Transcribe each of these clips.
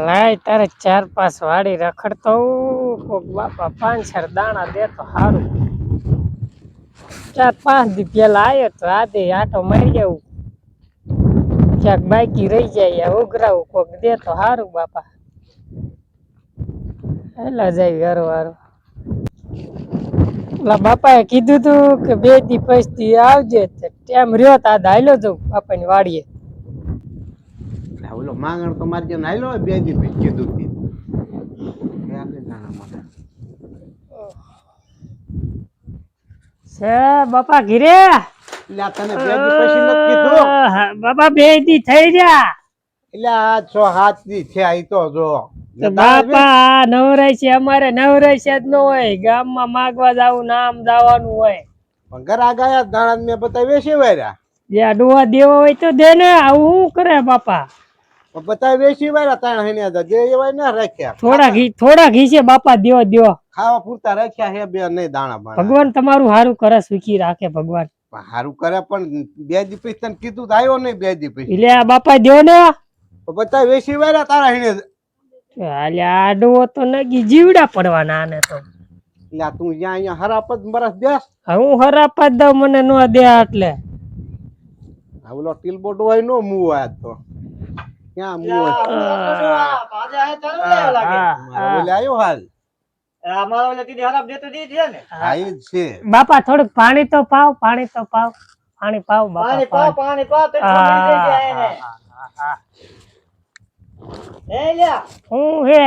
લાય તારે 4-5 વાડી રખડતો કોક બાપા 5-4 દાણા દે તો સારું. 4-5 દી પેલા આવ્યો તો આદે આટો મારી જવું, ક્યાંક બાકી રહી જાય ઉઘરાવું કોક દે તો સારું બાપા. હેલા જાય વારો વારો. ઓલા બાપાએ કીધું તું કે 2 દી પછી આવજે, ટાઈમ રહ્યો તો આ હાલ્યો જાઉં બાપાની વાડીએ. ઓલો માંગણ તો મારી જેમ હાલ્યો 2 દી પછી કીધું તી. છે બાપા ઘીરે એટલે તને 2 દી પછી નથી કીધું બાપા 2 દી થઈ ગયા. એટલે આ 6-7 દી થયા ઈ તો જો બાપા નવરાય છે, અમારે નવરાય છે જ ન હોય, ગામમાં માગવા જાવું નામ જવાનું હોય. પણ ઘરા ગયા દાણા મેં બતાવી વેસી વાર્યા. જે ડોવા દેવા હોય તો દે ને, આવું શું કરે બાપા? બતાવી વેસી વાર્યા તાણ હઈને હતા જે એવાય ના રાખ્યા. થોડા ઘી છે બાપા, દેવો દેવો ખાવા પૂરતા રાખ્યા હે બે નહીં દાણા બાણા. ભગવાન તમારું સારું કરે, સુખી રાખે ભગવાન. સારું કરે પણ 2 દી પછી તને કીધું તો આવ્યો નહીં 2 દી પછી. એટલે બાપા દેવો ને બતાવી વેસી વાર્યા તારા હઈને. આ ડોવો તો નગી જીવડા પડવાના આને તો. એટલે તું જ્યાં અહીંયા હરાપત બરસ બેસ. હું હરાપત દઉં, મને નો દે એટલે. ઓલો ટીલબો ડોવાય નો મુવો આજ તો. ક્યાં મુવો? ઓલે આવ્યો હાલ. હા ઈ જ છે. બાપા થોડુંક પાણી તો પાવ, પાણી તો પાવ, પાણી પાવ બાપા, પાણી પાવ. હું હે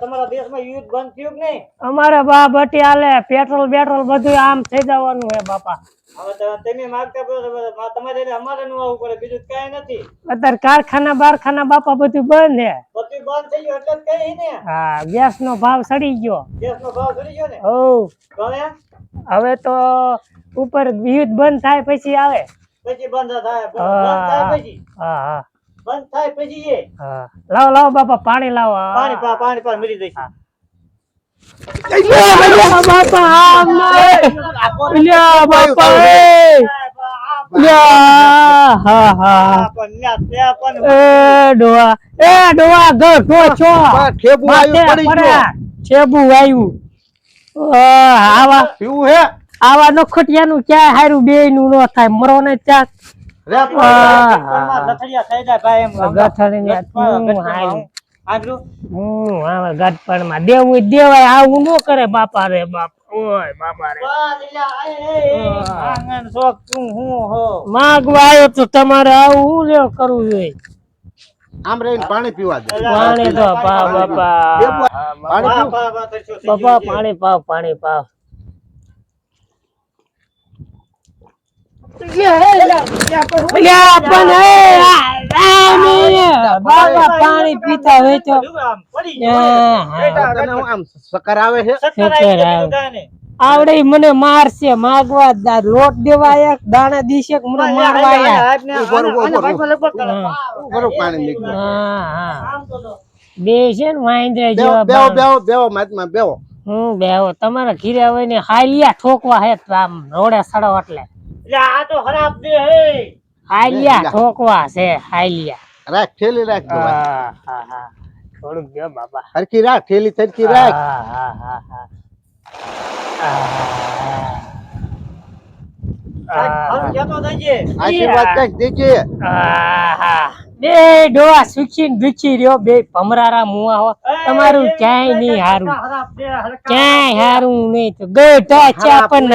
તમારા દેશમાં યુદ્ધ બંધ થયું કે નહીં? અમારે બા બટી હાલે, પેટ્રોલ બેટ્રોલ બધું આમ થઈ જવાનું હે બાપા. હવે તમે માગતા તમારે અમારે નું આવવું પડે, બીજું કઈ નથી. અત્યારે કારખાના બારખાના બાપા બધું બંધ હે. બધું બંધ થઈ ગયું એટલે જ કઈ ને. હા, ગેસ નો ભાવ સડી ગયો. ગેસ નો ભાવ ચડી ગયો ને. હવે તો ઉપર યુદ્ધ બંધ થાય પછી આવે. પછી બંધ થાય. બંધ થાય પછી. હા હા બંધ થાય પછી એ. હા, લાવો લાવો બાપા પાણી લાવો. પાણી પા મરી જઈશ. આવા નખોટિયા નું ક્યાં હારું બે નું નો થાય, મરો ને ત્યાં દેવાય આવું ન કરે બાપા રે બાપ. ઓય બાપા રે માગવા આવ્યો તો તમારે આવું શું કરવું જોઈએ? આમ રહીને પાણી પીવા દે. પાણી તો પાવ બાપા, બાપા પાણી પાવ, પાણી પાવ. પાણી પીતા હોય તો સકર આવે છે. આવડે મને મારશે, માગવા લોટ દેવા દાણા દીશે મને મારવા બે છે ને વાંદરા જેવા. બેવો હું બેવો તમારા ઘીરે આવે ને હાલિયા ઠોકવા હે આમ રોડે સડો એટલે. આ તો ખરાબ દે હે. હાલિયા ઠોકવા છે, હાલિયા. રાખ થેલી રાખ દો. હા હા હા, થોડુંક દે બાબા. હરકી રાખ થેલી, થરકી રાખ. હા હા હા હા. આશીર્વાદ કઈક દેજે. બે ડોવા સુખી દુખી રહ્યો, બે ભમરારા મુવા હો. તમારું ક્યાંય નહીં હારું, ક્યાંય હારું નહીં. તો ગઢા ચા પણ